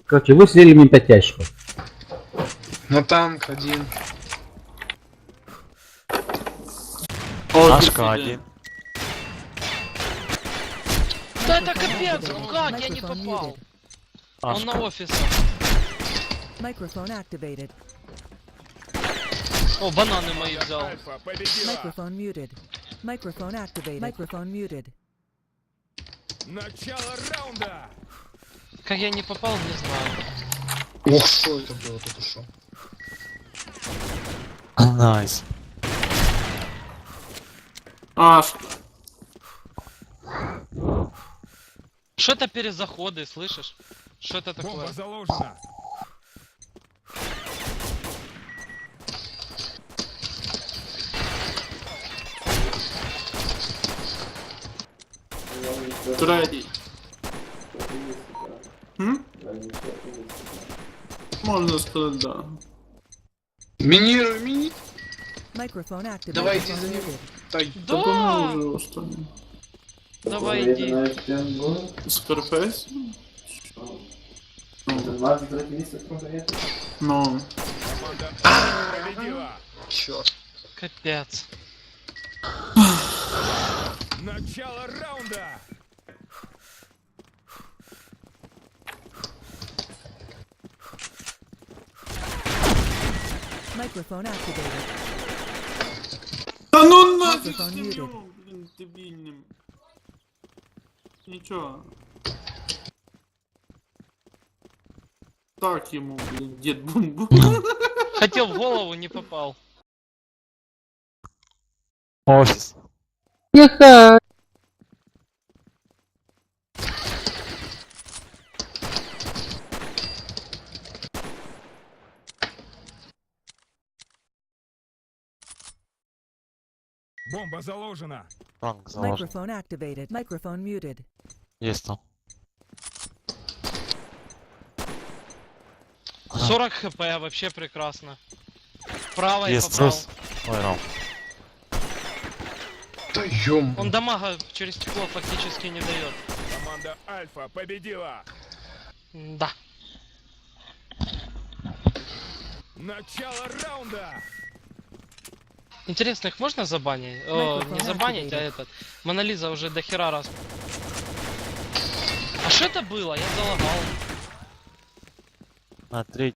Короче, выстрелили мне 5 ящиков. На танк один. Ашка один. Да это капец, ну как я не попал? Он Ашка. на офисе. Microphone activated. О, бананы мои взял. Альфа победила. Microphone muted. Microphone activated. Microphone muted. Начало раунда. Как я не попал, не знаю. Ох, что это было тут шо? Найс. Ашка. Что это перезаходы, слышишь? Что это такое? Бомба заложена. Третій. Можна сказати, да. Минируй, мини. Microphone activated. Давай, Microphone иди за ним. muted. Тай. Та то Да! ми вже останні. Давай иди. Скарфейс? Ну. Команда Альфа победила. Черт. Капец. Начало раунда. Microphone activated. Та ну нафіг Microphone з muted. нього, блін, дебільним. Нічого. Так йому, блін, дід бум-бум. Хотел в голову, не попал. Офис. Бомба заложена. Ранг заложен. Microphone activated. Microphone muted. Есть там. 40 хп, вообще прекрасно. Право я Есть попал. трус. Ой, раунд. Да ём. Он дамага через стекло фактически не дает. Команда Альфа победила. Да. Начало раунда. Интересно, их можно забанить? О, Microphone не забанить, а activated. этот. Монолиза уже до хера раз. А что это было? Я залагал. На третий.